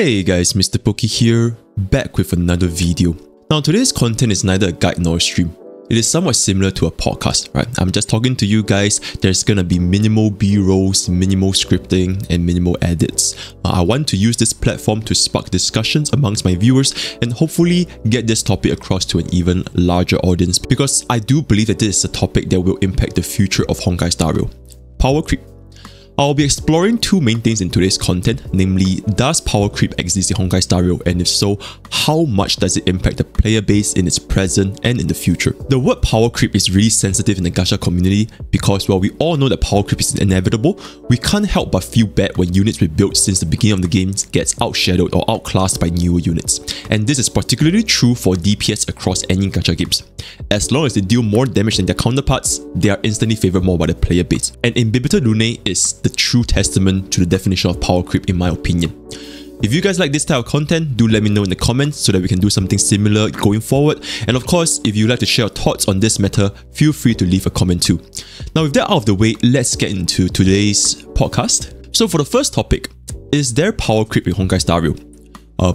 Hey guys, MrPokke here, back with another video. Now today's content is neither a guide nor a stream. It is somewhat similar to a podcast, right? I'm just talking to you guys. There's gonna be minimal B-rolls, minimal scripting, and minimal edits. I want to use this platform to spark discussions amongst my viewers and hopefully get this topic across to an even larger audience, because I do believe that this is a topic that will impact the future of Honkai Star Rail. Power creep. I'll be exploring two main things in today's content, namely, does power creep exist in Honkai Star Rail, and if so, how much does it impact the player base in its present and in the future? The word power creep is really sensitive in the gacha community because while we all know that power creep is inevitable, we can't help but feel bad when units we built since the beginning of the game gets outshadowed or outclassed by newer units. And this is particularly true for DPS across any gacha games. As long as they deal more damage than their counterparts, they are instantly favoured more by the player base. And Imbibitor Lunae is the true testament to the definition of power creep in my opinion. If you guys like this type of content, do let me know in the comments so that we can do something similar going forward. And of course, if you'd like to share your thoughts on this matter, feel free to leave a comment too. Now with that out of the way, let's get into today's podcast. So for the first topic, is there power creep in Honkai Star Rail?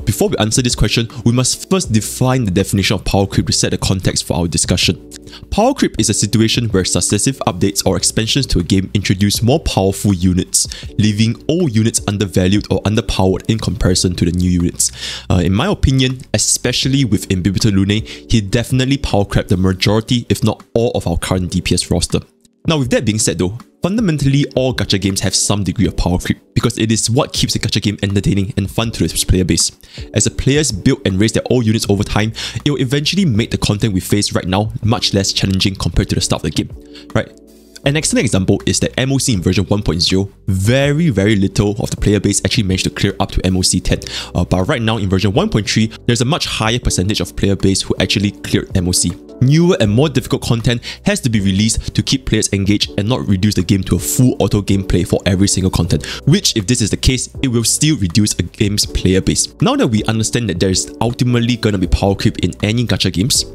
Before we answer this question, we must first define the definition of power creep to set the context for our discussion. Power creep is a situation where successive updates or expansions to a game introduce more powerful units, leaving old units undervalued or underpowered in comparison to the new units. In my opinion, especially with Imbibitor Lunae, he definitely power crept the majority, if not all, of our current DPS roster. Now with that being said though, fundamentally all gacha games have some degree of power creep because it is what keeps a gacha game entertaining and fun to its player base. As the players build and raise their old units over time, it will eventually make the content we face right now much less challenging compared to the start of the game, right? An excellent example is that MOC in version 1.0, very little of the player base actually managed to clear up to MOC 10. But right now in version 1.3, there's a much higher percentage of player base who actually cleared MOC. Newer and more difficult content has to be released to keep players engaged and not reduce the game to a full auto gameplay for every single content, which if this is the case, it will still reduce a game's player base. Now that we understand that there is ultimately gonna be power creep in any gacha games,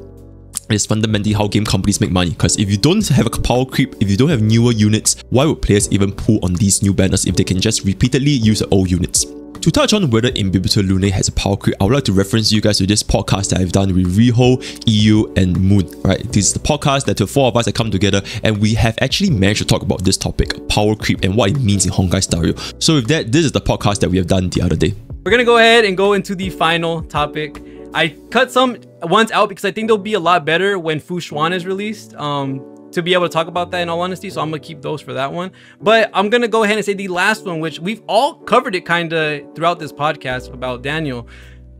it's fundamentally how game companies make money, because if you don't have a power creep, if you don't have newer units, why would players even pull on these new banners if they can just repeatedly use the old units? To touch on whether Imbibitor Lunae has a power creep, I would like to reference you guys to this podcast that I've done with Rehoo, EU and Moon, right? This is the podcast that the four of us have come together and we have actually managed to talk about this topic, power creep, and what it means in Honkai Star Rail. So with that, this is the podcast that we have done the other day. We're gonna go ahead and go into the final topic. I cut some ones out because I think they'll be a lot better when Fu Xuan is released, to be able to talk about that in all honesty, so I'm gonna keep those for that one. But I'm gonna go ahead and say the last one, which we've all covered it kind of throughout this podcast about Daniel.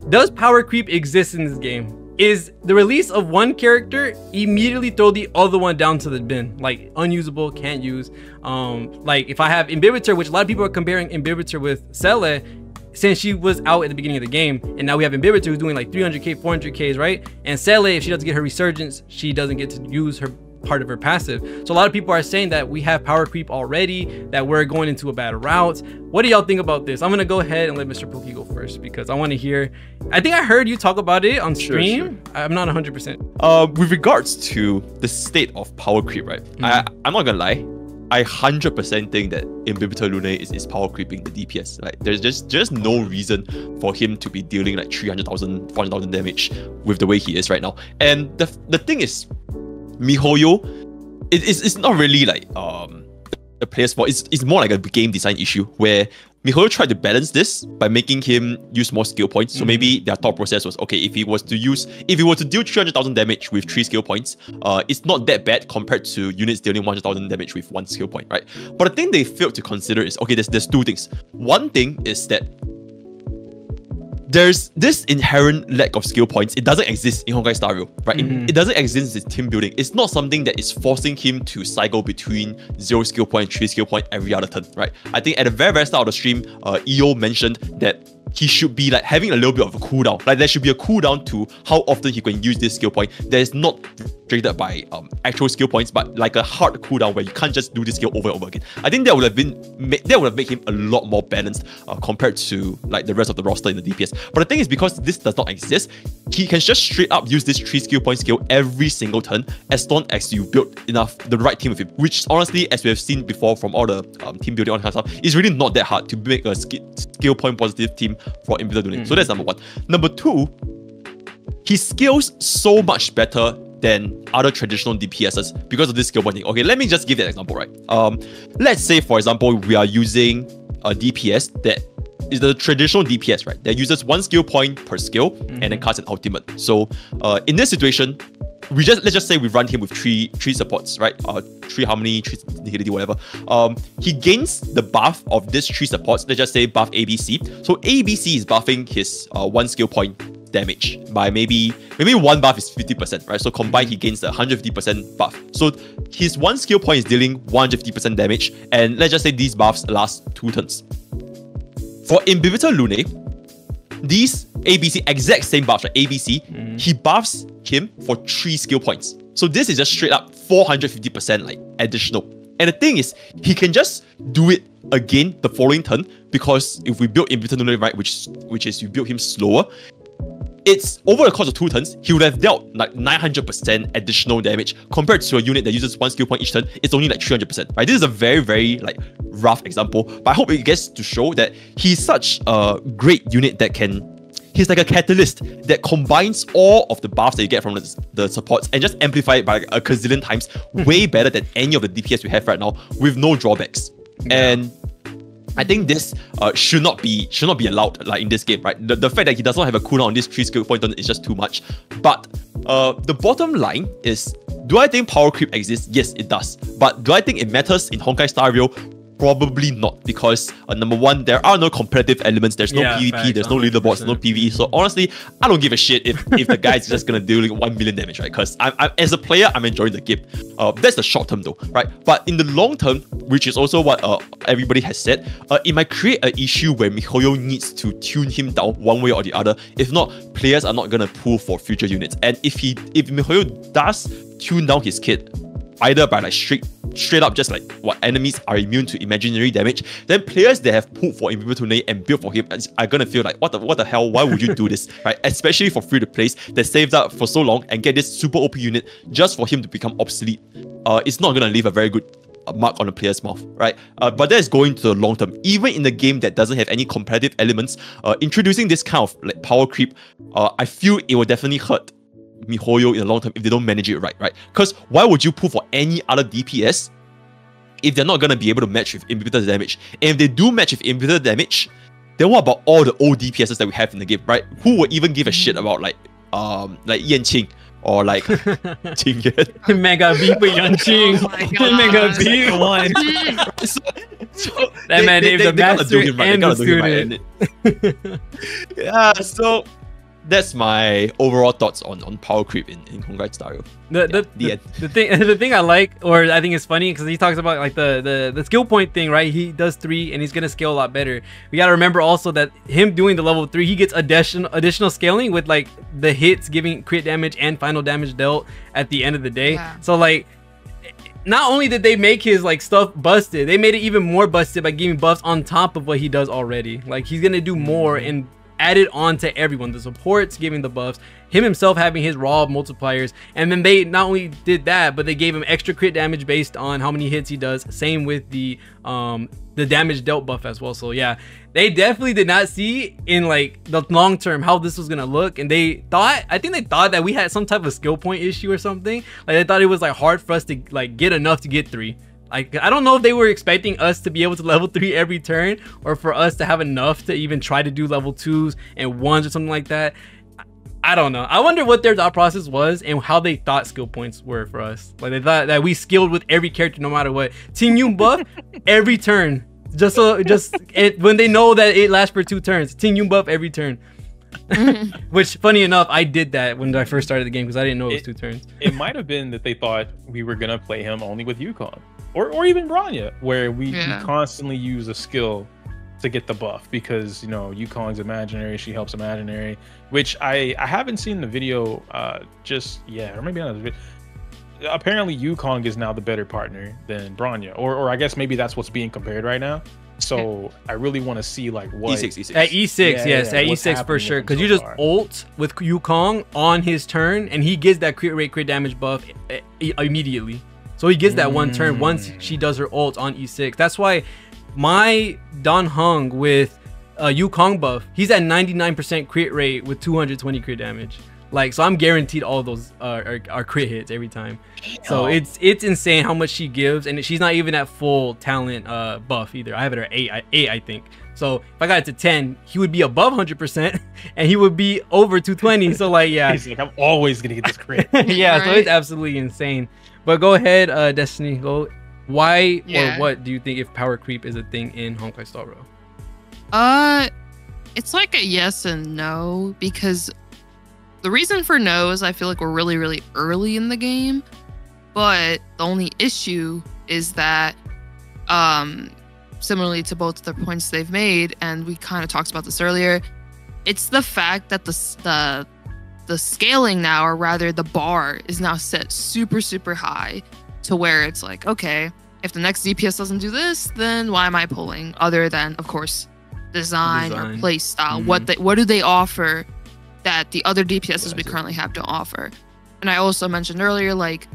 Does power creep exist in this game? Is the release of one character immediately throw the other one down to the bin, like unusable, can't use? Like if I have Imbibitor, which a lot of people are comparing Imbibitor with Cele, since she was out at the beginning of the game, and now we have Imbibitor who's doing like 300k, 400ks, right? And Cele, if she doesn't get her resurgence, she doesn't get to use her part of her passive. So a lot of people are saying that we have power creep already, that we're going into a bad route. What do y'all think about this? I'm gonna go ahead and let MrPokke go first because I want to hear. I think I heard you talk about it on stream. Sure. I'm not 100%. With regards to the state of power creep, right? I'm not gonna lie. I 100% think that Imbibitor Lunae is power creeping the DPS. Like there's just no reason for him to be dealing like 300,000, 400,000 damage with the way he is right now. And the thing is, MiHoYo, it's not really like a player's fault. It's more like a game design issue where MiHoYo tried to balance this by making him use more skill points. So maybe their thought process was, okay, if he were to deal 300,000 damage with 3 skill points, it's not that bad compared to units dealing 100,000 damage with 1 skill point, right? But the thing they failed to consider is, okay, there's two things. One thing is that there's this inherent lack of skill points. It doesn't exist in Honkai Star Rail, right? It doesn't exist in team building. It's not something that is forcing him to cycle between 0 skill point and 3 skill point every other turn, right? I think at the very start of the stream, EO mentioned that he should be like having a little bit of a cooldown. Like there should be a cooldown to how often he can use this skill point. That is not triggered by actual skill points, but like a hard cooldown where you can't just do this skill over and over again. I think that would have made him a lot more balanced compared to like the rest of the roster in the DPS. But the thing is, because this does not exist, he can just straight up use this 3 skill point skill every single turn as long as you build the right team with him. Which honestly, as we have seen before from all the team building on stuff, is really not that hard to make a skill point positive team for Imbibitor Lunae. So that's number one. Number two, he scales so much better than other traditional DPSs because of this skill point thing. Okay, let me just give that example, right? Let's say, for example, we are using a DPS that is the traditional DPS, right? That uses 1 skill point per skill and then casts an ultimate. So in this situation, let's just say we run him with three supports, right? 3 harmony, 3 nihility, whatever. He gains the buff of these 3 supports. Let's just say buff ABC. So ABC is buffing his 1 skill point damage by maybe one buff is 50%, right? So combined he gains the 150% buff. So his 1 skill point is dealing 150% damage, and let's just say these buffs last 2 turns. For Imbibitor Lunae, these ABC, exact same buffs, right? ABC, he buffs him for 3 skill points. So this is just straight up 450% like additional. And the thing is, he can just do it again the following turn, because if we build Imbibitor Lunae right, which is you build him slower, it's over the course of 2 turns, he would have dealt like 900% additional damage compared to a unit that uses 1 skill point each turn. It's only like 300%, right? This is a very, very like rough example, but I hope it gets to show that he's such a great unit that he's like a catalyst that combines all of the buffs that you get from the supports and just amplify it by like a gazillion times, way better than any of the DPS we have right now with no drawbacks. And I think this should not be allowed like in this game, right? The fact that he does not have a cooldown on this 3 skill point is just too much. But the bottom line is, do I think power creep exists? Yes, it does. But do I think it matters in Honkai Star Rail? Probably not, because number one, there are no competitive elements. There's no PvP, facts, there's no leaderboards, there's no PvE. So honestly, I don't give a shit if the guy's just gonna do like 1 million damage, right? Because I'm as a player, I'm enjoying the game. That's the short term though, right? But in the long term, which is also what everybody has said, it might create an issue where miHoYo needs to tune him down one way or the other. If not, players are not gonna pull for future units. And if miHoYo does tune down his kit, either by like straight up just like what enemies are immune to imaginary damage, then players that have pulled for Imbibitor Lunae and built for him are gonna feel like what the hell, why would you do this, right? Especially for free to plays that saved up for so long and get this super OP unit just for him to become obsolete. It's not gonna leave a very good mark on the player's mouth, right? But that is going to the long term. Even in the game that doesn't have any competitive elements, introducing this kind of like power creep, I feel it will definitely hurt miHoYo in the long term if they don't manage it right? Because why would you pull for any other DPS if they're not going to be able to match with Imbibitor's damage? And if they do match with Imbibitor's damage, then what about all the old DPSs that we have in the game, right? Who would even give a shit about like Yanqing or like Qingyan? Mega beef with Yanqing. Mega beef one. That man named the master and the student. Yeah, so that's my overall thoughts on power creep in Honkai Star Rail. The thing I like, or I think is funny, because he talks about like the skill point thing, right? He does 3 and he's gonna scale a lot better. We gotta remember also that him doing the level 3, he gets additional scaling with like the hits giving crit damage and final damage dealt at the end of the day. Yeah. So like, not only did they make his like stuff busted, they made it even more busted by giving buffs on top of what he does already. Like he's gonna do more and added on to everyone, the supports giving the buffs, him himself having his raw multipliers, and then they not only did that, but they gave him extra crit damage based on how many hits he does. Same with the damage dealt buff as well. So yeah, they definitely did not see in like the long term how this was gonna look, and I think they thought that we had some type of skill point issue or something. Like they thought it was like hard for us to like get enough to get 3. Like, I don't know if they were expecting us to be able to level 3 every turn, or for us to have enough to even try to do level 2s and 1s or something like that. I don't know. I wonder what their thought process was and how they thought skill points were for us. Like they thought that we skilled with every character no matter what. Ting Yun buff every turn. When they know that it lasts for 2 turns. Ting Yun buff every turn. Which, funny enough, I did that when I first started the game because I didn't know it was 2 turns. It might have been that they thought we were gonna play him only with Yukon. Or even Bronya, where we constantly use a skill to get the buff, because, you know, Yukong's imaginary, she helps imaginary, which I haven't seen the video just yet, or maybe not the video. Apparently Yukong is now the better partner than Bronya, or I guess maybe that's what's being compared right now. So I really want to see like what E6. At E6, yes, at E6 for sure, because you just ult with Yukong on his turn and he gets that crit rate, crit damage buff immediately. So he gets that 1 turn once she does her ult on E6. That's why my Dan Heng with Yukong buff, he's at 99% crit rate with 220 crit damage. Like, so I'm guaranteed all those are crit hits every time. So it's insane how much she gives, and she's not even at full talent buff either. I have it at 8, I think. So if I got it to 10, he would be above 100%, and he would be over 220. So like, yeah, he's like, I'm always gonna get this crit. yeah, right. So it's absolutely insane. But go ahead, Destiny. Go. Why or what do you think if power creep is a thing in Honkai Star Rail? It's like a yes and no, because the reason for no is I feel like we're really, really early in the game. But the only issue is that, similarly to both the points they've made, and we kind of talked about this earlier, it's the fact that the scaling now, or rather the bar, is now set super, super high to where it's like, okay, if the next DPS doesn't do this, then why am I pulling? Other than, of course, design. Or play style. Mm-hmm. What do they offer that the other DPSs we currently have don't offer? And I also mentioned earlier, like,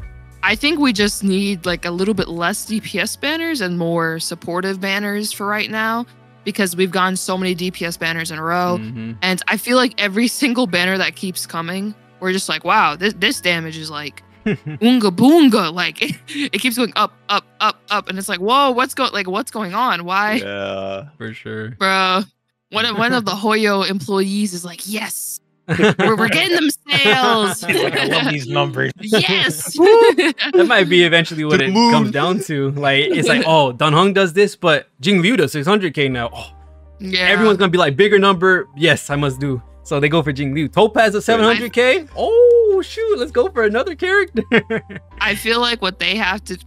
I think we just need like a little bit less DPS banners and more supportive banners for right now, because we've gotten so many DPS banners in a row. Mm-hmm. And I feel like every single banner that keeps coming, we're just like, wow, this damage is like oonga boonga. Like it keeps going up, up, up, up. And it's like, whoa, what's going on? Why? Yeah, for sure. Bro, one of the Hoyo employees is like, yes. we're getting them sales. Like, I love these numbers. Yes. That might be eventually what it comes down to. Like, it's like, oh, Dan Heng does this, but Jing Liu does 600k now. Oh, yeah. Everyone's gonna be like, bigger number. Yes, I must do. So they go for Jing Liu. Topaz at 700k. Oh shoot, let's go for another character. I feel like what they have to.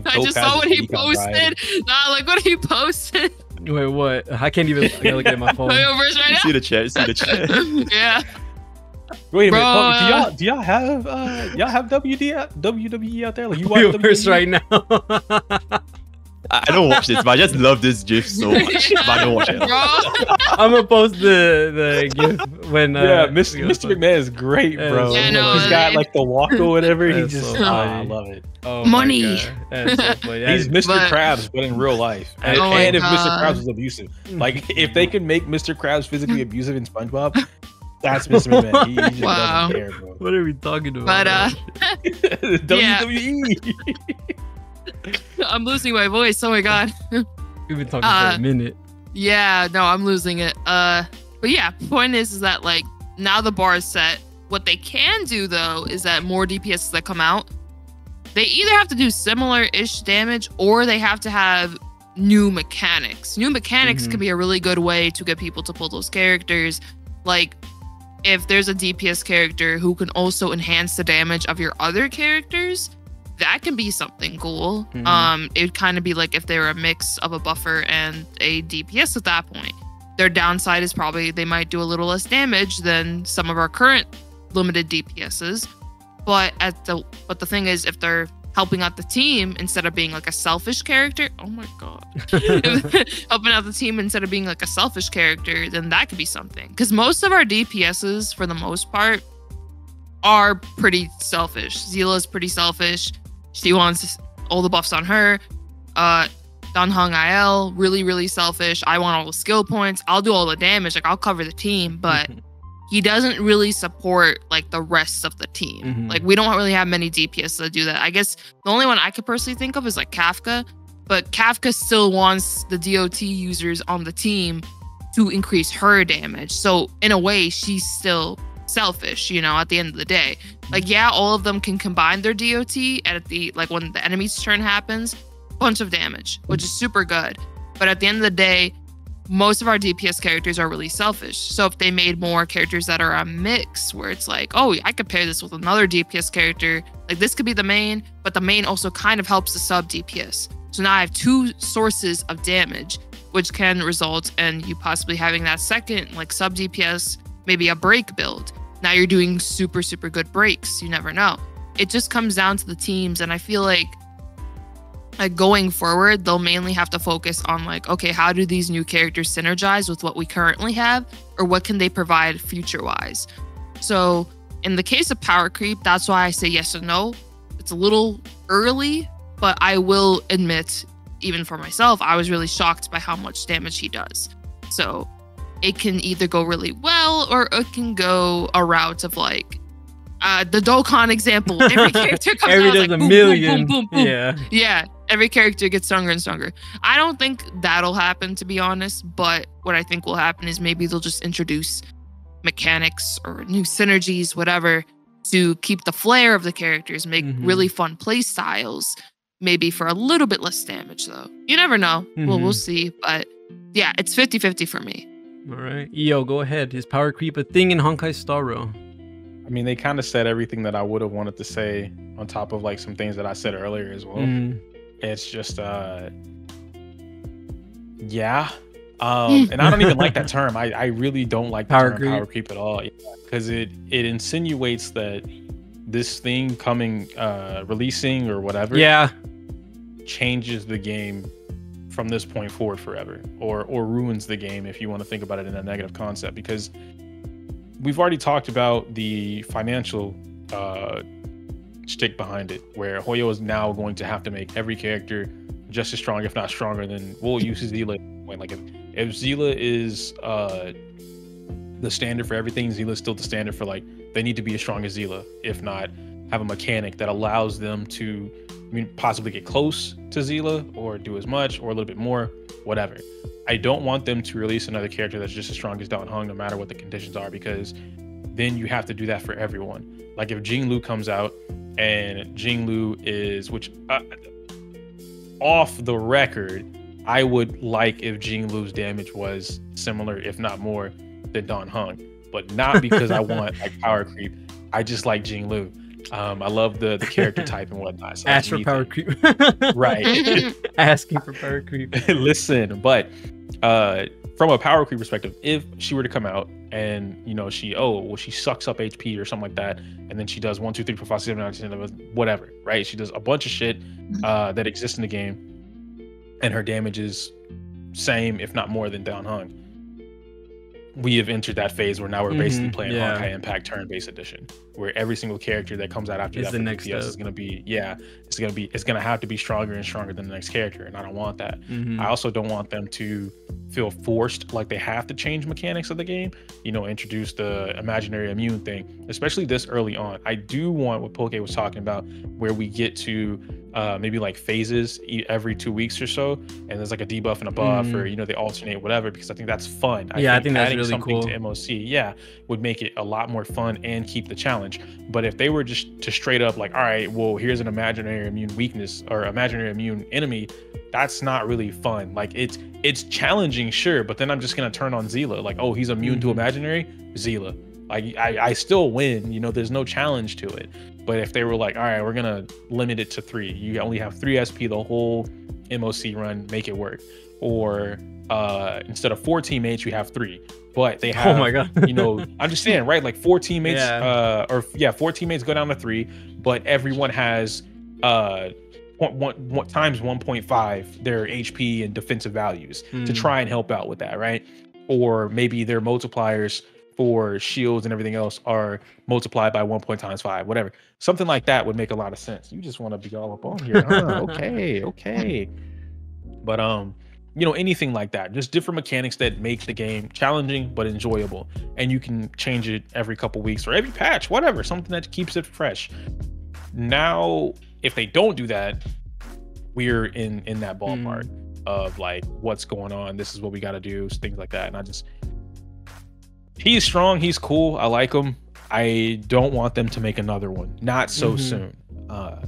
I just saw what he posted. Nah, like what he posted. Wait, what? I can't even look at my phone. Right see the chat. See the chat. Yeah. Wait a minute. Do y'all have WWE out there? Like you watch WWE right now? I don't watch this, but I just love this GIF so much. But I don't watch it. I'm gonna post the GIF when. Mr. McMahon is great, bro. Yeah, no, he's got like the walk or whatever. He just, so I love it. Oh, money. That's so funny. He's Mr. Krabs, but in real life. And if Mr. Krabs was abusive, like if they could make Mr. Krabs physically abusive in SpongeBob, that's Mr. McMahon. He just doesn't care, bro. What are we talking about? But WWE. I'm losing my voice. Oh my god. We've been talking for a minute. Yeah, no, I'm losing it. But yeah, point is that like now the bar is set. What they can do though is that more DPSs that come out, they either have to do similar-ish damage or they have to have new mechanics. New mechanics can be a really good way to get people to pull those characters. Like if there's a DPS character who can also enhance the damage of your other characters, that can be something cool. It would kind of be like if they're a mix of a buffer and a DPS at that point. Their downside is probably they might do a little less damage than some of our current limited DPSs. But the thing is, if they're helping out the team instead of being like a selfish character, oh my god, helping out the team instead of being like a selfish character, then that could be something. Because most of our DPSs, for the most part, are pretty selfish. Zila's pretty selfish. She wants all the buffs on her. Dan Heng IL, really, really selfish. I want all the skill points. I'll do all the damage. Like, I'll cover the team. But he doesn't really support, like, the rest of the team. Like, we don't really have many DPS that do that. I guess the only one I could personally think of is, like, Kafka. But Kafka still wants the DOT users on the team to increase her damage. So, in a way, she's still selfish, you know, at the end of the day. Like, yeah, all of them can combine their DOT at the, like, when the enemy's turn happens, bunch of damage, which is super good. But at the end of the day, most of our DPS characters are really selfish. So if they made more characters that are a mix, where it's like, oh, I could pair this with another DPS character, like this could be the main, but the main also kind of helps the sub DPS. So now I have two sources of damage, which can result in you possibly having that second, like, sub DPS, maybe a break build. Now you're doing super, super good breaks. You never know. It just comes down to the teams. And I feel like going forward, they'll mainly have to focus on, like, okay, how do these new characters synergize with what we currently have? Or what can they provide future-wise? So in the case of power creep, that's why I say yes and no. It's a little early, but I will admit even for myself, I was really shocked by how much damage he does. So it can either go really well, or it can go a route of like the Dokkan example. Every character comes out like boom, boom, boom, boom, boom. Yeah. Every character gets stronger and stronger. I don't think that'll happen, to be honest. But what I think will happen is maybe they'll just introduce mechanics or new synergies, whatever, to keep the flair of the characters, make really fun play styles, maybe for a little bit less damage, though. You never know. Well, we'll see. But yeah, it's 50-50 for me. All right. EO, go ahead. Is power creep a thing in Honkai Star Rail? I mean, they kind of said everything that I would have wanted to say on top of like some things that I said earlier as well. It's just, yeah. And I don't even like that term. I really don't like the term power creep at all, because it insinuates that this thing coming, releasing or whatever, changes the game from this point forward forever, or ruins the game if you want to think about it in a negative concept, because we've already talked about the financial stick behind it, where Hoyo is now going to have to make every character just as strong, if not stronger than, we'll use Zila. Like if Zila is the standard for everything, Zila is still the standard for, like, they need to be as strong as Zila, if not have a mechanic that allows them to possibly get close to Zila or do as much or a little bit more, whatever. I don't want them to release another character that's just as strong as Dan Heng, no matter what the conditions are, because then you have to do that for everyone. Like if Jinglu comes out and Jinglu is, which off the record, I would like if Jinglu's damage was similar, if not more, than Dan Heng, but not because I want like power creep. I just like Jinglu. I love the character type and whatnot. So ask for power creep. Mm-hmm. Right. Asking for power creep. Listen, but from a power creep perspective, if she were to come out and, you know, she sucks up HP or something like that, and then she does 1, 2, 3, 4, 5, 6, 7, 8, 9, 10, whatever, right? She does a bunch of shit that exists in the game, and her damage is same, if not more, than Dan Heng. We have entered that phase where now we're basically playing Honkai Impact turn-based edition, where every single character that comes out after that is going to be, it's going to have to be stronger and stronger than the next character, and I don't want that. I also don't want them to feel forced, like they have to change mechanics of the game, you know, introduce the imaginary immune thing, especially this early on. I do want what Poke was talking about, where we get to maybe like phases every 2 weeks or so, and there's like a debuff and a buff, or, you know, they alternate, whatever, because I think that's fun. I think that's really something cool to MOC, would make it a lot more fun and keep the challenge. But if they were just to straight up like, all right, well, here's an imaginary immune weakness or imaginary immune enemy, that's not really fun. Like it's challenging, sure, but then I'm just gonna turn on Zila, like, oh, he's immune to imaginary, Zila. Like I still win, you know, there's no challenge to it. But if they were like, all right, we're gonna limit it to 3, you only have 3 SP the whole MOC run, make it work. Or instead of 4 teammates, you have 3. But they have, oh my God. You know, I'm just saying, right? Like 4 teammates, 4 teammates go down to 3, but everyone has times 1.5 their HP and defensive values to try and help out with that, right? Or maybe their multipliers for shields and everything else are multiplied by 1 times 5, whatever. Something like that would make a lot of sense. You just want to be all up on here. Okay. But you know, anything like that, just different mechanics that make the game challenging but enjoyable, and you can change it every couple weeks or every patch, whatever, something that keeps it fresh. Now, if they don't do that, we're in that ballpark of like, what's going on, this is what we got to do, things like that. And he's strong, he's cool, I like him. I don't want them to make another one, not so soon. So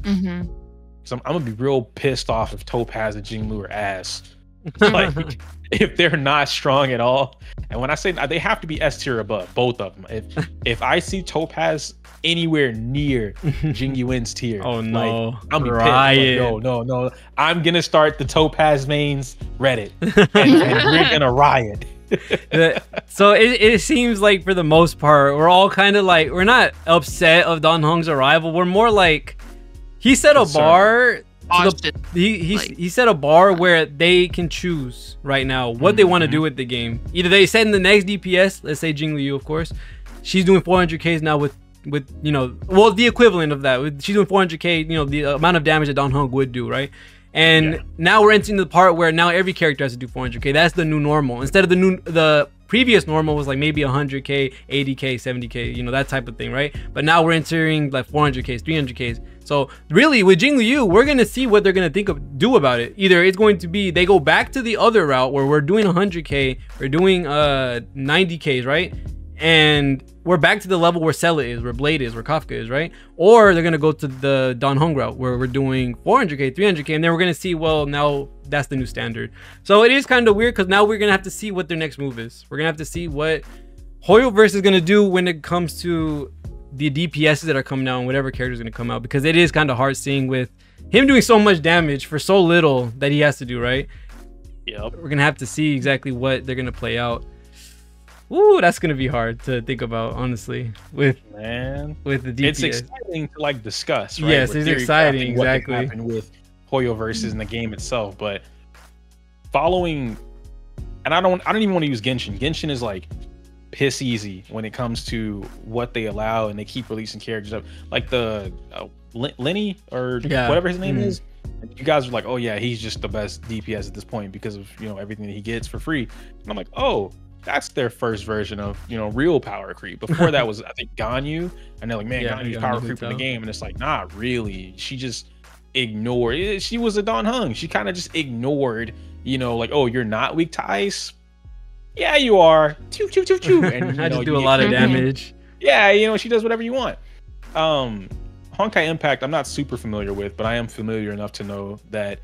I'm gonna be real pissed off if Topaz and Jinglu are ass. Like, if they're not strong at all. And when I say they have to be S tier above, both of them. If I see Topaz anywhere near Jingyuin's tier, oh no, like, I'm pissed. Like, no, I'm gonna start the Topaz mains Reddit, and we're gonna riot. So it seems like for the most part, we're all kind of like, we're not upset of Dan Heng's arrival. We're more like, he set a bar. He set a bar where they can choose right now what they want to do with the game. Either they said in the next DPS, let's say Jinglu, of course, she's doing 400Ks now with you know, well, the equivalent of that. She's doing 400K, you know, the amount of damage that Dan Heng would do, right? And now we're entering the part where now every character has to do 400k. That's the new normal. Instead of the previous normal was like maybe 100k, 80k, 70k, you know, that type of thing, right? But now we're entering like 400ks, 300ks. So really with Jing Liu, we're gonna see what they're gonna do about it. Either it's going to be they go back to the other route where we're doing 100k, we're doing 90ks, right? And we're back to the level where Sela is, where Blade is, where Kafka is, right? Or they're gonna go to the Dan Heng route where we're doing 400k, 300k, and then we're gonna see, well, now that's the new standard. So it is kind of weird because now we're gonna have to see what their next move is. We're gonna have to see what Hoyoverse is gonna do when it comes to the DPSs that are coming out and whatever character is gonna come out, because it is kind of hard seeing with him doing so much damage for so little that he has to do, right? Yep. We're gonna have to see exactly what they're gonna play out. Ooh, that's gonna be hard to think about, honestly. With the DPS, it's exciting to like discuss, right? Yes, it's exciting. Exactly. What happened with Hoyo versus in the game itself, but following, and I don't even want to use Genshin. Genshin is like piss easy when it comes to what they allow, and they keep releasing characters up, like the Lenny or whatever his name is. You guys are like, oh yeah, he's just the best DPS at this point because of, you know, everything that he gets for free. And I'm like, oh, that's their first version of, you know, real power creep. Before that was, I think, Ganyu, and they're like, man, Ganyu's power creep in the game, and it's like, not really. She just ignored it. She was a Dan Heng. She kind of just ignored, you know, like, oh, you're not weak to ice. Yeah, you are. Choo choo choo choo. And I just do a lot of damage. Yeah, you know, she does whatever you want. Honkai Impact, I'm not super familiar with, but I am familiar enough to know that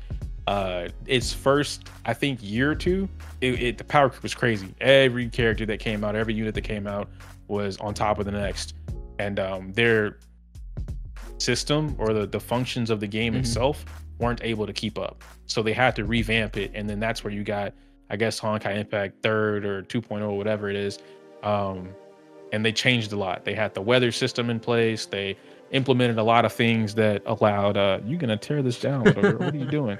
its first, I think, year or two, the power creep was crazy. Every character that came out, every unit that came out was on top of the next, and their system or the functions of the game itself weren't able to keep up, so they had to revamp it. And then that's where you got, I guess, Honkai Impact 3rd or 2.0, whatever it is, and they changed a lot. They had the weather system in place. They implemented a lot of things that allowed you're gonna tear this down. What are you doing?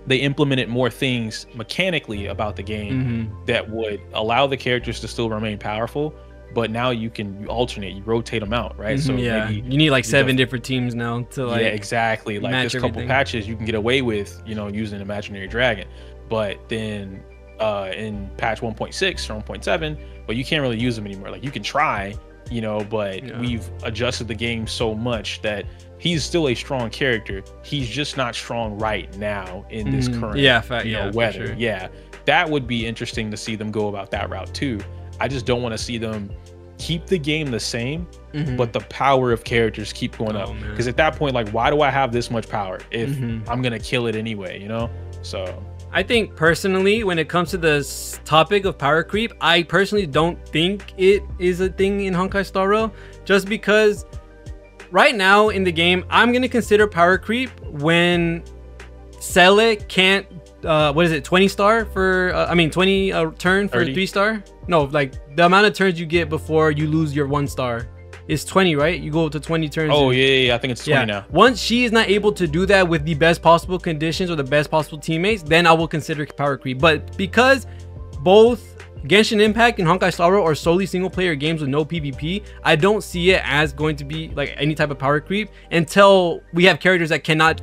They implemented more things mechanically about the game that would allow the characters to still remain powerful, but now you alternate, you rotate them out, right? So maybe you need like 7 different teams now to like, exactly, like there's a couple patches you can get away with, you know, using Imaginary Dragon, but then in patch 1.6 or 1.7, but you can't really use them anymore. Like you can try, you know, but we've adjusted the game so much that he's still a strong character. He's just not strong right now in this current weather. Sure. Yeah, that would be interesting to see them go about that route too. I just don't want to see them keep the game the same, but the power of characters keep going up. Because at that point, like, why do I have this much power if I'm gonna kill it anyway, you know? So I think personally, when it comes to this topic of power creep, I personally don't think it is a thing in Honkai Star Rail, just because right now in the game, I'm gonna consider power creep when Sela can't, 20 star for, 20 turn for 30? 3 star? No, like the amount of turns you get before you lose your 1 star is 20, right? You go to 20 turns. Oh, yeah, I think it's 20 now. Once she is not able to do that with the best possible conditions or the best possible teammates, then I will consider power creep. But because both Genshin Impact and Honkai Star Rail are solely single player games with no PvP, I don't see it as going to be like any type of power creep until we have characters that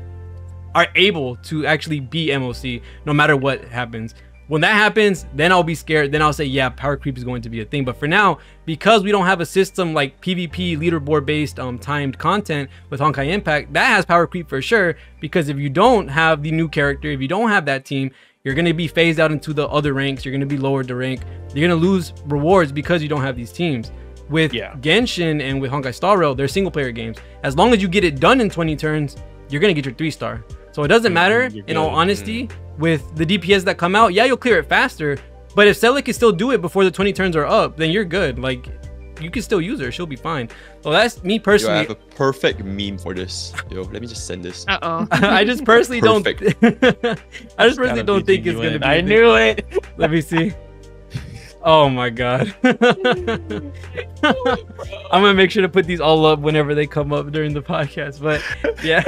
are able to actually beat MOC no matter what happens. When that happens, then I'll be scared. Then I'll say, yeah, power creep is going to be a thing. But for now, because we don't have a system like PvP leaderboard based timed content with Honkai Impact, that has power creep for sure. Because if you don't have the new character, if you don't have that team, you're going to be phased out into the other ranks. You're going to be lowered to rank. You're going to lose rewards because you don't have these teams. With Genshin and with Honkai Star Rail, they're single player games. As long as you get it done in 20 turns, you're going to get your 3 star. So it doesn't matter, in all honesty, with the DPS that come out. Yeah, you'll clear it faster, but if Sela can still do it before the 20 turns are up, then you're good. Like, you can still use her. She'll be fine. So that's me personally. Yo, I have a perfect meme for this. Yo, let me just send this. I just personally don't. I just personally don't think it's gonna be. I knew it. Let me see. Oh my god. I'm gonna make sure to put these all up whenever they come up during the podcast. But yeah,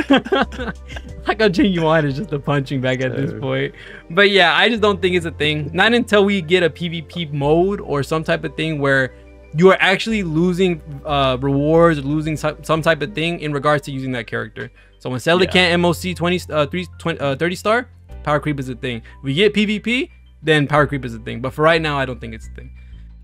like how genuine is just a punching bag at this point. But yeah, I just don't think it's a thing. Not until we get a PvP mode or some type of thing where you are actually losing rewards, or losing some type of thing in regards to using that character. So when Celic can't MOC 30 star, power creep is a thing. If we get PvP, then power creep is a thing. But for right now, I don't think it's a thing.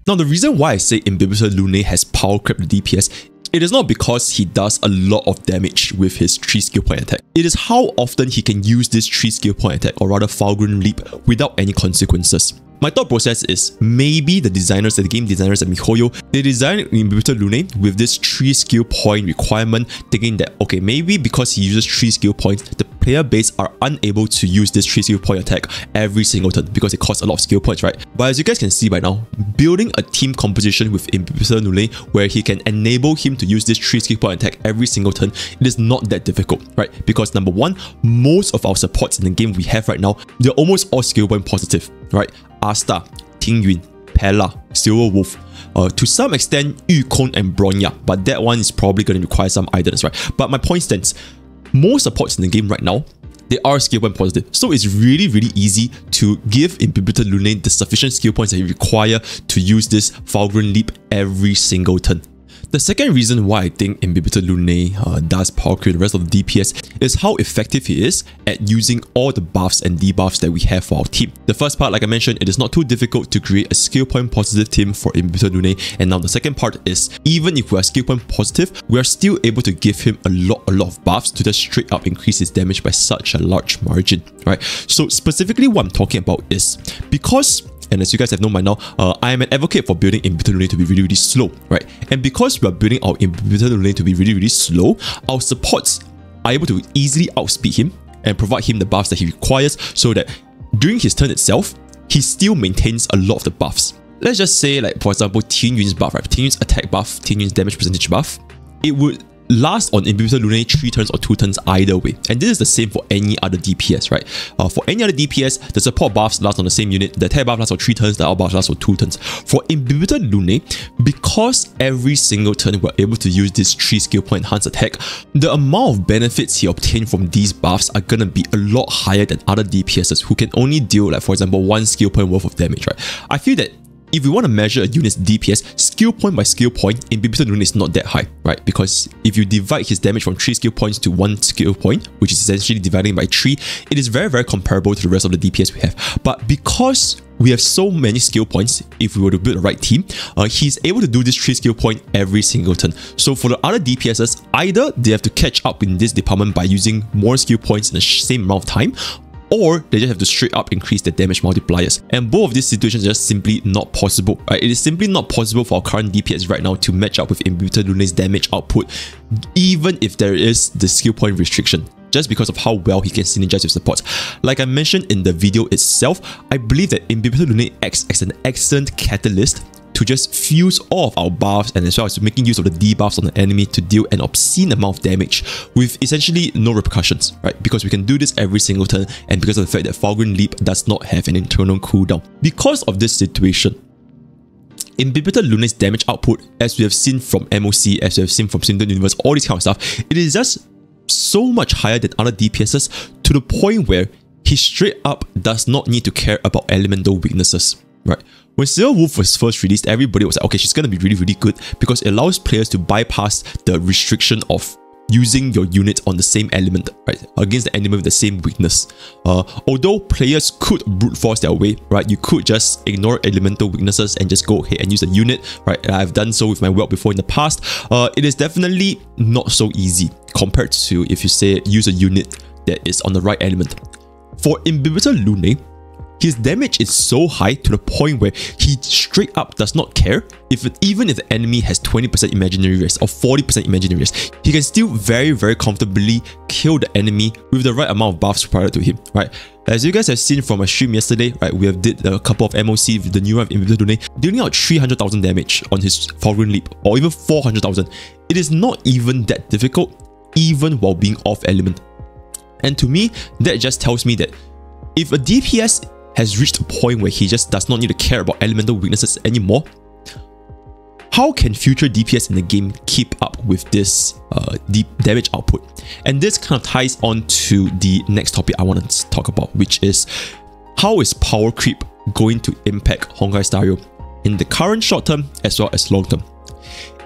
Now, the reason why I say Imbibitor Lunae has power creep the DPS, it is not because he does a lot of damage with his 3 skill point attack. It is how often he can use this 3 skill point attack, or rather Fulgurant Leap, without any consequences. My thought process is maybe the designers, the game designers at MiHoYo, they designed Imbibitor Lunae with this 3 skill point requirement, thinking that, okay, maybe because he uses 3 skill points, the player base are unable to use this 3 skill point attack every single turn because it costs a lot of skill points, right? But as you guys can see by now, building a team composition with Imbibitor Lunae where he can enable him to use this 3 skill point attack every single turn, it is not that difficult, right? Because number one, most of our supports in the game we have right now, they're almost all skill point positive, right? Asta, Tingyun, Pella, Silver Wolf, to some extent Yukon and Bronya, but that one is probably going to require some idleness, right? But my point stands, most supports in the game right now, they are skill point positive, so it's really easy to give Imbibitor Lunae the sufficient skill points that you require to use this Fulgurant Leap every single turn. The second reason why I think Imbibitor Lunae does power creep the rest of the DPS is how effective he is at using all the buffs and debuffs that we have for our team. The first part, like I mentioned, it is not too difficult to create a skill point positive team for Imbibitor Lunae, and now the second part is, even if we are skill point positive, we are still able to give him a lot of buffs to just straight up increase his damage by such a large margin, right? So specifically what I'm talking about is, because, and as you guys have known by now, I am an advocate for building Imbibitor Lunae to be really slow, right? And because we are building our Imbibitor Lunae to be really slow, our supports are able to easily outspeed him and provide him the buffs that he requires, so that during his turn itself, he still maintains a lot of the buffs. Let's just say, like for example, Tingyun's buff, right? Tingyun's attack buff, Tingyun's damage percentage buff, it would last on Imbibitor Lunae 3 turns or 2 turns either way, and this is the same for any other DPS, right? For any other DPS, the support buffs last on the same unit, the attack buff lasts for 3 turns, the out buff lasts for 2 turns. For Imbibitor Lunae, because every single turn we're able to use this 3 skill point enhanced attack, the amount of benefits he obtained from these buffs are gonna be a lot higher than other DPSs who can only deal, like for example, 1 skill point worth of damage, right? I feel that if we want to measure a unit's DPS, skill point by skill point, Imbibitor Lunae is not that high, right? Because if you divide his damage from 3 skill points to 1 skill point, which is essentially dividing by 3, it is very comparable to the rest of the DPS we have. But because we have so many skill points, if we were to build the right team, he's able to do this 3 skill point every single turn. So for the other DPSs, either they have to catch up in this department by using more skill points in the same amount of time, or they just have to straight up increase their damage multipliers. And both of these situations are just simply not possible, right? It is simply not possible for our current DPS right now to match up with Imbibitor Lunae's damage output, even if there is the skill point restriction, just because of how well he can synergize with supports. Like I mentioned in the video itself, I believe that Imbibitor Lunae acts as an excellent catalyst to just fuse all of our buffs, and as well as making use of the debuffs on the enemy to deal an obscene amount of damage with essentially no repercussions, right? Because we can do this every single turn, and because of the fact that Fulgurant Leap does not have an internal cooldown. Because of this situation, Imbibitor Lunae's damage output, as we have seen from MOC, as we have seen from Simulated Universe, all this kind of stuff, it is just so much higher than other DPSs, to the point where he straight up does not need to care about elemental weaknesses, right? When Silver Wolf was first released, everybody was like, okay, she's gonna be really good because it allows players to bypass the restriction of using your unit on the same element, right, against the enemy with the same weakness. Although players could brute force their way, right, you could just ignore elemental weaknesses and just go ahead and use a unit, right? And I've done so with my weld before in the past. It is definitely not so easy compared to if you say use a unit that is on the right element. For Imbibitor Lunae, his damage is so high to the point where he straight up does not care even if the enemy has 20% imaginary rest or 40% imaginary rest. He can still very comfortably kill the enemy with the right amount of buffs provided to him, right? As you guys have seen from a stream yesterday, right, we have did a couple of MOC with the new one of Imbibitor Lunae, dealing out 300,000 damage on his Fulgurant Leap, or even 400,000. It is not even that difficult, even while being off element. And to me, that just tells me that if a DPS has reached a point where he just does not need to care about elemental weaknesses anymore, how can future DPS in the game keep up with this deep damage output? And this kind of ties on to the next topic I want to talk about, which is how is power creep going to impact Honkai Star Rail? in the current short term as well as long term.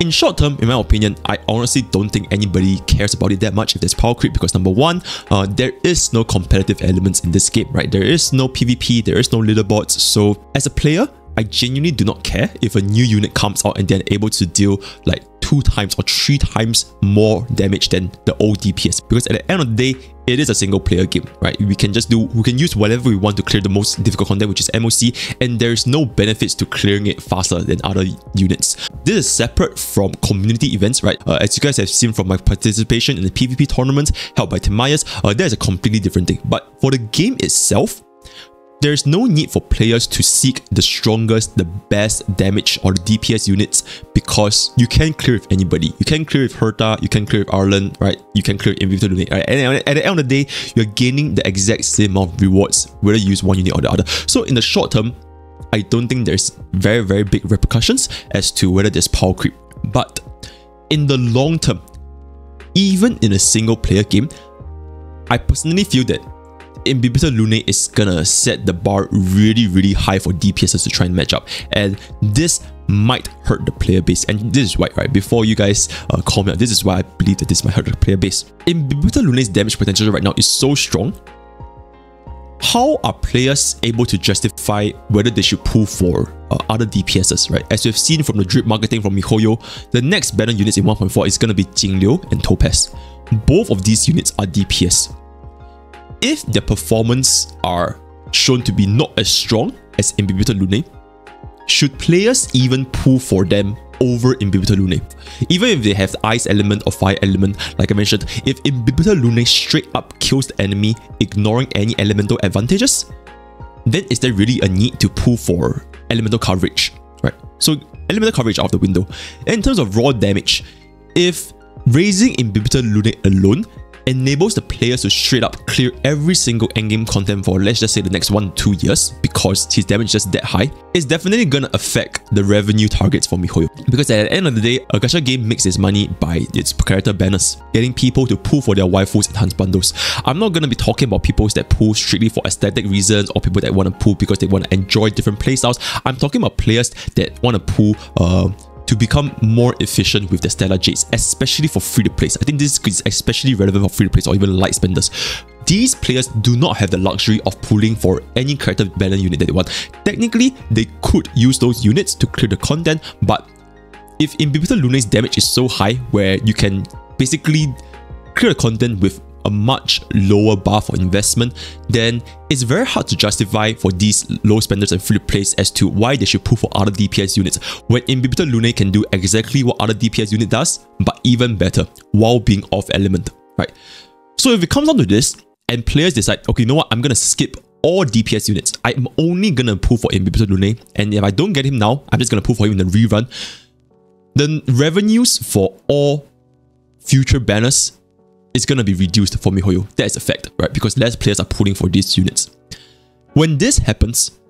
In short term, in my opinion, I honestly don't think anybody cares about it that much if there's power creep, because number one, there is no competitive elements in this game, right? There is no PvP, there is no leaderboards. So as a player, I genuinely do not care if a new unit comes out and they're able to deal like 2 times or 3 times more damage than the old DPS, because at the end of the day, it is a single player game, right? We can use whatever we want to clear the most difficult content, which is MOC, and there's no benefits to clearing it faster than other units. This is separate from community events, right? As you guys have seen from my participation in the PvP tournaments held by Timaeus, that is a completely different thing. But for the game itself, there's no need for players to seek the strongest, the best damage or the DPS units, because you can clear with anybody. You can clear with Herta, you can clear with Arlen, right? You can clear with Imbibitor Lunae, right? And at the end of the day, you're gaining the exact same amount of rewards, whether you use one unit or the other. So in the short term, I don't think there's very, very big repercussions as to whether there's power creep. But in the long term, even in a single player game, I personally feel that Imbibitor Lunae is gonna set the bar really, really high for DPSs to try and match up, and this might hurt the player base. And this is why, right? Before you guys call me out, this is why I believe that this might hurt the player base. Imbibitor Lunae's damage potential right now is so strong. How are players able to justify whether they should pull for other DPSs, right? As we've seen from the drip marketing from MiHoYo, the next banner units in 1.4 is gonna be Jingliu and Topaz. Both of these units are DPS. If their performance are shown to be not as strong as Imbibitor Lunae, should players even pull for them over Imbibitor Lunae? Even if they have the ice element or fire element, like I mentioned, if Imbibitor Lunae straight up kills the enemy, ignoring any elemental advantages, then is there really a need to pull for elemental coverage, right? So elemental coverage out of the window. And in terms of raw damage, if raising Imbibitor Lunae alone enables the players to straight up clear every single endgame content for, let's just say, the next 1 to 2 years, because his damage is just that high, it's definitely gonna affect the revenue targets for MiHoYo. Because at the end of the day, a gacha game makes its money by its character banners, getting people to pull for their waifus and Hans bundles. I'm not gonna be talking about people that pull strictly for aesthetic reasons or people that want to pull because they want to enjoy different playstyles. I'm talking about players that want to pull to become more efficient with the Stellar Jades, especially for free-to-plays. I think this is especially relevant for free-to-plays or even light spenders. These players do not have the luxury of pulling for any character banner unit that they want. Technically, they could use those units to clear the content, but if Imbibitor Lunae's damage is so high where you can basically clear the content with a much lower bar for investment, then it's very hard to justify for these low spenders and free-to-plays as to why they should pull for other DPS units, when Imbibitor Lunae can do exactly what other DPS unit does, but even better, while being off element, right? So if it comes down to this, and players decide, okay, you know what, I'm gonna skip all DPS units, I'm only gonna pull for Imbibitor Lunae, and if I don't get him now, I'm just gonna pull for him in the rerun, the revenues for all future banners is going to be reduced for MiHoYo. That is a fact, right? Because less players are pulling for these units. When this happens,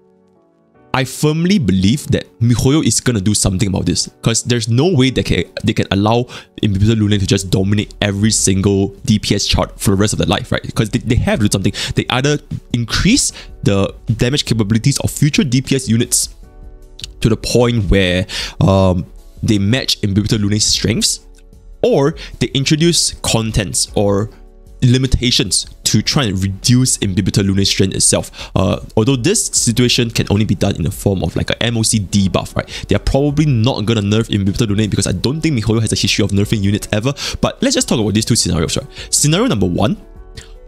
I firmly believe that MiHoYo is going to do something about this, because there's no way they can allow Imbibitor Lunae to just dominate every single DPS chart for the rest of their life, right? Because they have to do something. They either increase the damage capabilities of future DPS units to the point where they match Imbibitor Lunae's strengths, or they introduce contents or limitations to try and reduce Imbibitor Lunae's strength itself. Although this situation can only be done in the form of like a MOC debuff, right? They are probably not gonna nerf Imbibitor Lunae because I don't think MiHoYo has a history of nerfing units ever. But let's just talk about these two scenarios, right? Scenario number one,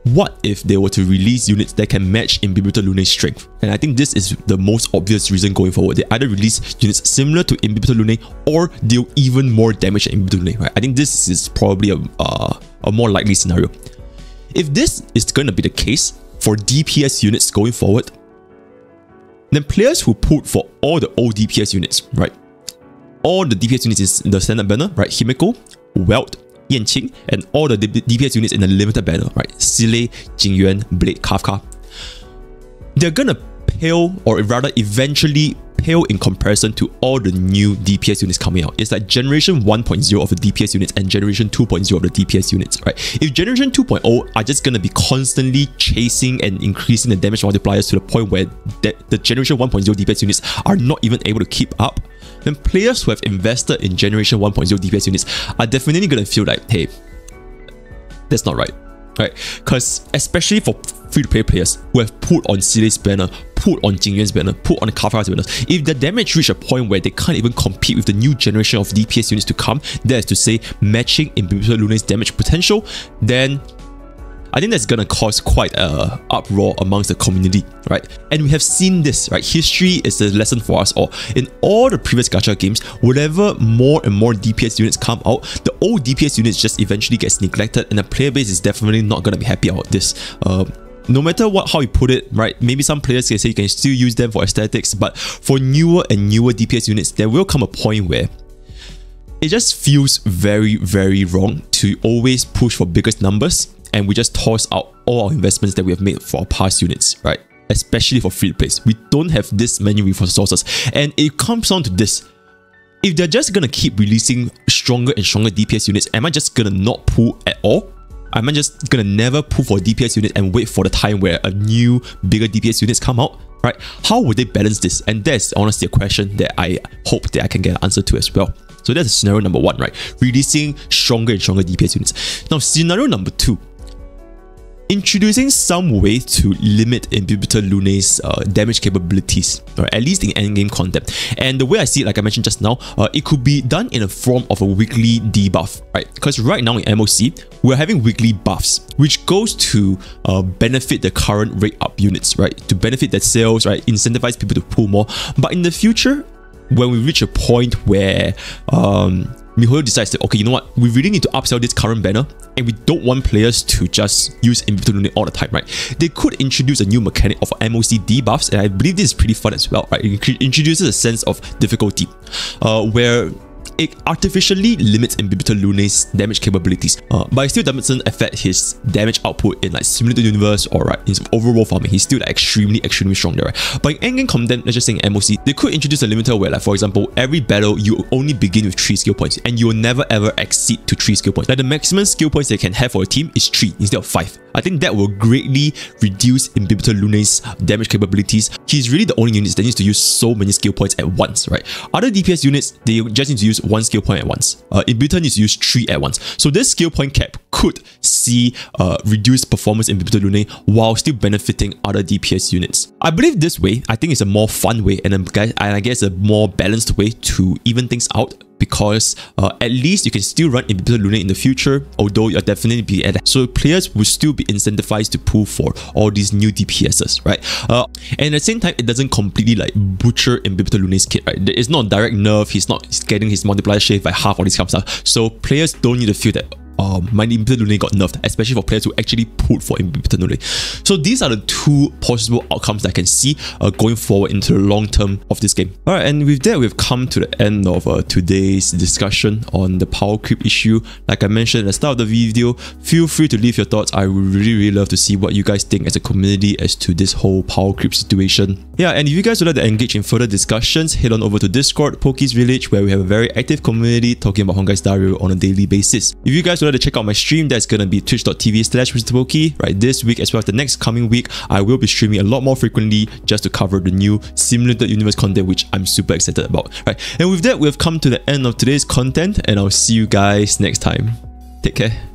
what if they were to release units that can match Imbibitor Lunae's strength? And I think this is the most obvious reason going forward. They either release units similar to Imbibitor Lunae or deal even more damage than Imbibitor Lunae, right? I think this is probably a more likely scenario. If this is going to be the case for DPS units going forward, then players who pulled for all the old DPS units, right? All the DPS units is the standard banner, right? Himeko, Welt, Yanqing, and all the DPS units in the limited banner, right? Sile, Jingyuan, Blade, Kafka. They're gonna pale, or rather eventually pale in comparison to all the new DPS units coming out. It's like generation 1.0 of the DPS units and generation 2.0 of the DPS units, right? If generation 2.0 are just going to be constantly chasing and increasing the damage multipliers to the point where the generation 1.0 DPS units are not even able to keep up, then players who have invested in generation 1.0 DPS units are definitely going to feel like, hey, that's not right. Right, because especially for free-to-play players who have put on Silei's banner, put on Jingyuan's banner, put on the Kafka's banner, if the damage reach a point where they can't even compete with the new generation of DPS units to come, that is to say, matching Imbibitor Lunae's damage potential, then I think that's gonna cause quite a uproar amongst the community, right? And we have seen this, right? History is a lesson for us all. In all the previous gacha games, whenever more and more DPS units come out, the old DPS units just eventually gets neglected, and the player base is definitely not gonna be happy about this. No matter how you put it, right? Maybe some players can say you can still use them for aesthetics, but for newer and newer DPS units, there will come a point where it just feels very, very wrong to always push for biggest numbers, and we just toss out all our investments that we have made for our past units, right? Especially for free plays. We don't have this many resources. And it comes down to this. If they're just gonna keep releasing stronger and stronger DPS units, am I just gonna not pull at all? Am I just gonna never pull for a DPS unit and wait for the time where a new, bigger DPS units come out, right? How would they balance this? And that's honestly a question that I hope that I can get an answer to as well. So that's scenario number 1, right? Releasing stronger and stronger DPS units. Now, scenario number 2. Introducing some way to limit Imbibitor Lunae's damage capabilities, or at least in endgame content. And the way I see it, like I mentioned just now, it could be done in a form of a weekly debuff, right? Because right now in MOC, we're having weekly buffs, which goes to benefit the current rate up units, right? To benefit their sales, right? Incentivize people to pull more. But in the future, when we reach a point where MiHoYo decides that, okay, you know what, we really need to upsell this current banner, and we don't want players to just use Imbibitor Lunae all the time, right? They could introduce a new mechanic of MOC debuffs, and I believe this is pretty fun as well, right? It introduces a sense of difficulty, where it artificially limits Imbibitor Lunae's damage capabilities, but it still doesn't affect his damage output in like Simulated Universe or right, in overall farming. He's still like extremely strong there, right? But in endgame content, let's just say in MOC, they could introduce a limiter where, like, for example, every battle you only begin with 3 skill points, and you will never ever exceed to 3 skill points. Like the maximum skill points they can have for a team is 3 instead of 5. I think that will greatly reduce Imbibitor Lunae's damage capabilities. He's really the only unit that needs to use so many skill points at once, right? Other DPS units, they just need to use 1 skill point at once. Imbibitor needs to use 3 at once. So this skill point cap could see reduced performance in Imbibitor Lunae while still benefiting other DPS units. I believe this way, I think it's a more fun way, and I guess a more balanced way to even things out, because at least you can still run Imbibitor Lunae in the future, although you'll definitely be at that. So players will still be incentivized to pull for all these new DPSs, right? And at the same time, it doesn't completely like butcher Imbibitor Lunae's kit, right? It's not a direct nerf, he's not getting his multiplier shaved by half, all this kind of stuff. So players don't need to feel that my Imbibitor Lunae got nerfed, especially for players who actually pulled for Imbibitor Lunae. So these are the 2 possible outcomes that I can see going forward into the long term of this game. Alright, and with that, we've come to the end of today's discussion on the power creep issue. Like I mentioned at the start of the video, feel free to leave your thoughts. I would really love to see what you guys think as a community as to this whole power creep situation. Yeah, and if you guys would like to engage in further discussions, head on over to Discord, Pokke's Village, where we have a very active community talking about Honkai Star Rail on a daily basis. If you guys would like to check out my stream, that's gonna be twitch.tv/MrPokke, right? This week as well as the next coming week, I will be streaming a lot more frequently just to cover the new Simulated Universe content, which I'm super excited about, right? And with that, we've come to the end of today's content, and I'll see you guys next time. Take care.